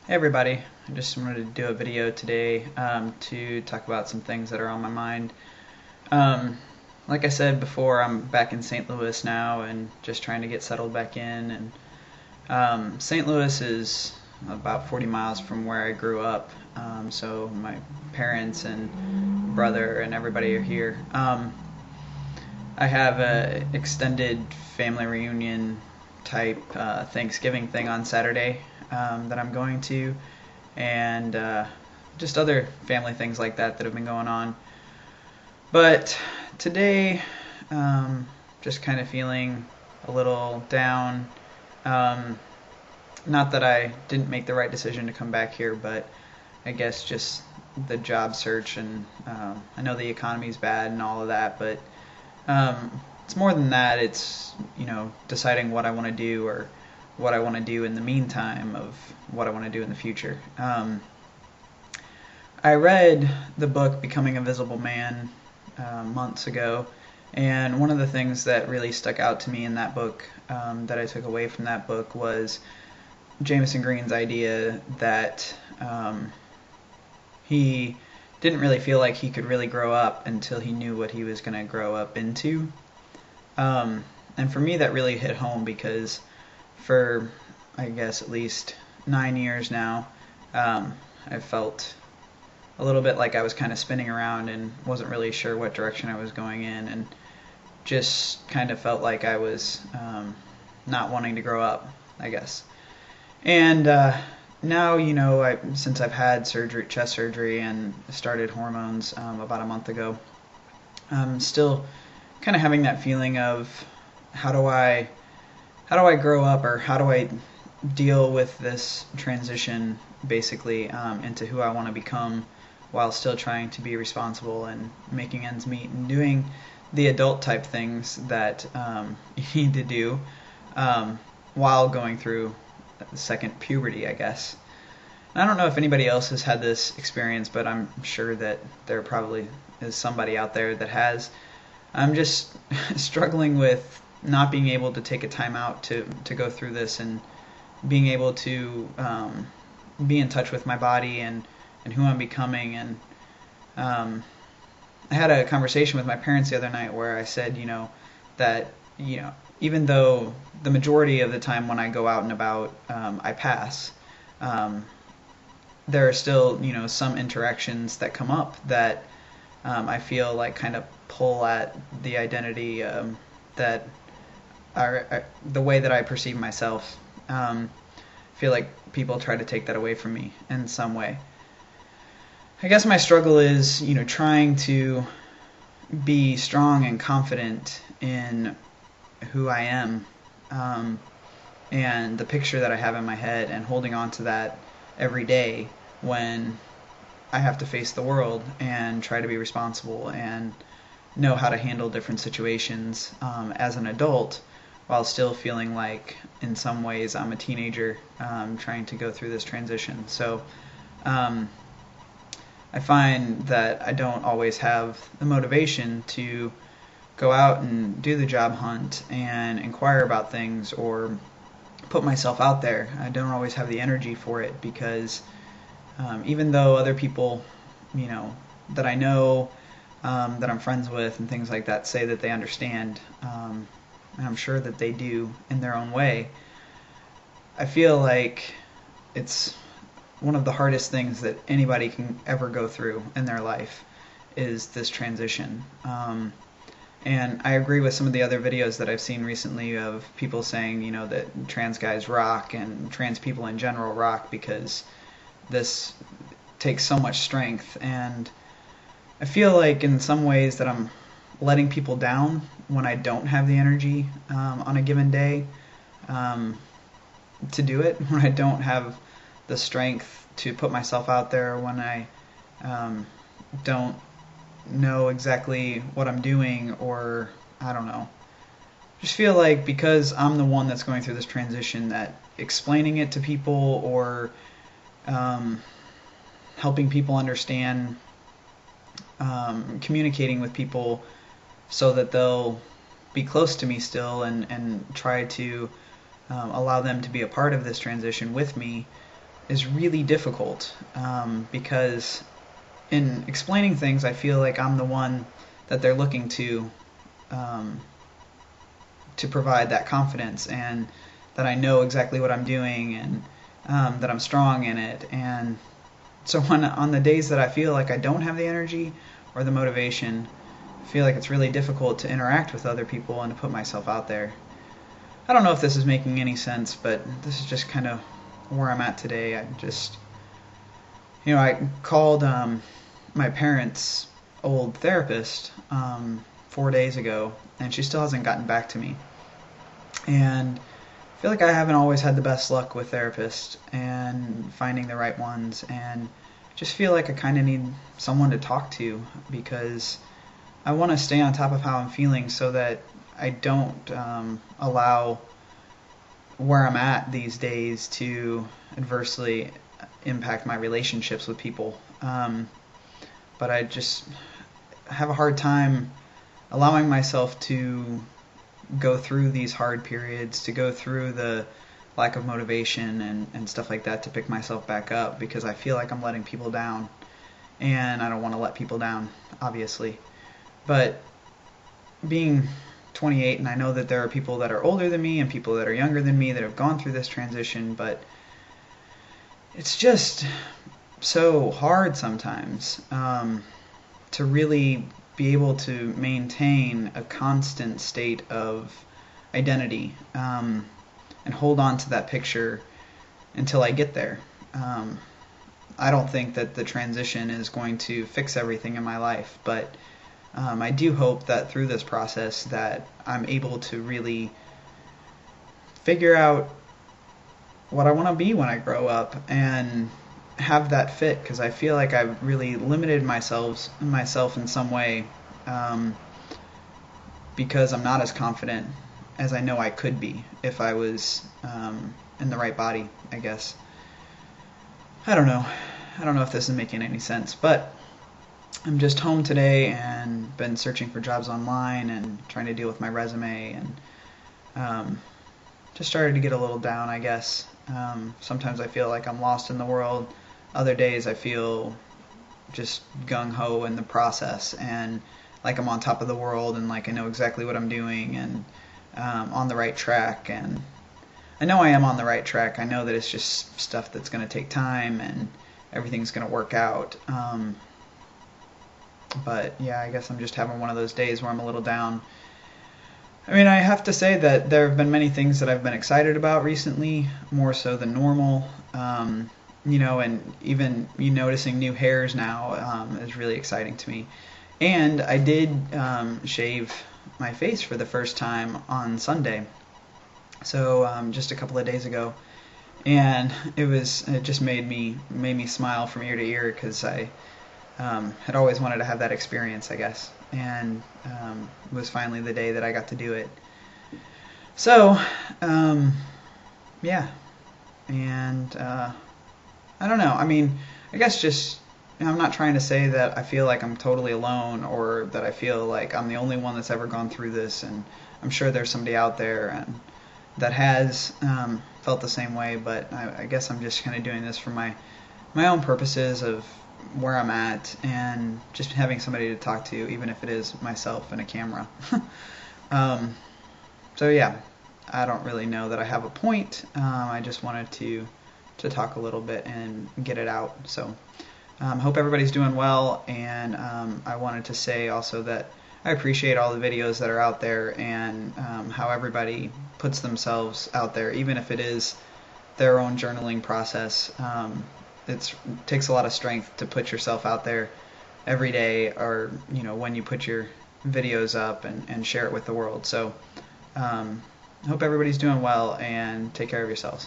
Hey everybody, I just wanted to do a video today to talk about some things that are on my mind. Um, like I said before, I'm back in St. Louis now and just trying to get settled back in. And St. Louis is about 40 miles from where I grew up, so my parents and brother and everybody are here. I have a extended family reunion type Thanksgiving thing on Saturday that I'm going to, and just other family things like that have been going on. But today, just kind of feeling a little down. Um, Not that I didn't make the right decision to come back here, but I guess just the job search, and I know the economy's bad and all of that, but it's more than that. It's, deciding what I want to do, or what I want to do in the meantime of what I want to do in the future. I read the book Becoming a Visible Man months ago, and one of the things that really stuck out to me in that book, that I took away from that book, was Jameson Green's idea that he didn't really feel like he could really grow up until he knew what he was going to grow up into. And for me, that really hit home because for, I guess, at least 9 years now, I felt a little bit like I was kind of spinning around and wasn't really sure what direction I was going in, and just kind of felt like I was not wanting to grow up, I guess. And now, since I've had chest surgery, and started hormones about a month ago, I'm still kind of having that feeling of how do I grow up, or how do I deal with this transition, basically, into who I want to become, while still trying to be responsible and making ends meet and doing the adult type things that you need to do while going through the second puberty, I guess. And I don't know if anybody else has had this experience, but I'm sure that there probably is somebody out there that has. I'm just struggling with not being able to take a time out to go through this, and being able to be in touch with my body and who I'm becoming. And I had a conversation with my parents the other night where I said, that, even though the majority of the time when I go out and about, I pass, there are still, some interactions that come up that I feel like kind of pull at the identity that are the way that I perceive myself. I feel like people try to take that away from me in some way. I guess my struggle is, trying to be strong and confident in who I am, and the picture that I have in my head, and holding on to that every day when I have to face the world and try to be responsible and know how to handle different situations as an adult, while still feeling like in some ways I'm a teenager trying to go through this transition. So I find that I don't always have the motivation to go out and do the job hunt and inquire about things, or put myself out there. I don't always have the energy for it, because even though other people, that I know, that I'm friends with and things like that, say that they understand, and I'm sure that they do in their own way, I feel like it's one of the hardest things that anybody can ever go through in their life, is this transition. And I agree with some of the other videos that I've seen recently of people saying, that trans guys rock, and trans people in general rock, because this takes so much strength. And I feel like in some ways that I'm letting people down when I don't have the energy on a given day to do it, when I don't have the strength to put myself out there, when I don't know exactly what I'm doing, or I don't know. Just feel like because I'm the one that's going through this transition, that explaining it to people, or helping people understand, communicating with people so that they'll be close to me still, and try to allow them to be a part of this transition with me, is really difficult, because in explaining things, I feel like I'm the one that they're looking um, to provide that confidence, and that I know exactly what I'm doing, and that I'm strong in it. And so on the days that I feel like I don't have the energy or the motivation, I feel like it's really difficult to interact with other people and to put myself out there. I don't know if this is making any sense, but this is just kind of where I'm at today. I called my parents' old therapist 4 days ago, and she still hasn't gotten back to me. And I feel like I haven't always had the best luck with therapists and finding the right ones, and just feel like I kind of need someone to talk to, because I want to stay on top of how I'm feeling so that I don't allow where I'm at these days to adversely impact my relationships with people. But I just have a hard time allowing myself to go through these hard periods, to go through the lack of motivation and stuff like that, to pick myself back up, because I feel like I'm letting people down, and I don't want to let people down, obviously. But being 28, and I know that there are people that are older than me and people that are younger than me that have gone through this transition, but it's just so hard sometimes to really be able to maintain a constant state of identity, and hold on to that picture until I get there. I don't think that the transition is going to fix everything in my life, but I do hope that through this process that I'm able to really figure out what I want to be when I grow up and have that fit, because I feel like I've really limited myself in some way, because I'm not as confident as I know I could be if I was in the right body, I guess. I don't know if this is making any sense, but I'm just home today and been searching for jobs online and trying to deal with my resume, and just started to get a little down, I guess. Sometimes I feel like I'm lost in the world. Other days I feel just gung-ho in the process, and like I'm on top of the world, and like I know exactly what I'm doing, and on the right track. And I know I am on the right track. I know that it's just stuff that's going to take time, and everything's going to work out. But yeah, I guess I'm just having one of those days where I'm a little down. I mean, I have to say that there have been many things that I've been excited about recently, more so than normal. And even noticing new hairs now is really exciting to me. And I did shave my face for the first time on Sunday, so just a couple of days ago, and it just made me smile from ear to ear, because I had always wanted to have that experience, I guess, and it was finally the day that I got to do it. So, yeah, and I don't know. I mean, I guess just, I'm not trying to say that I feel like I'm totally alone, or that I feel like I'm the only one that's ever gone through this, and I'm sure there's somebody out there and that has felt the same way, but I guess I'm just kind of doing this for my own purposes of where I'm at, and just having somebody to talk to, even if it is myself and a camera. So yeah, I don't really know that I have a point. I just wanted to talk a little bit and get it out. So hope everybody's doing well, and I wanted to say also that I appreciate all the videos that are out there, and how everybody puts themselves out there, even if it is their own journaling process. It takes a lot of strength to put yourself out there every day, or when you put your videos up and share it with the world. So I hope everybody's doing well, and take care of yourselves.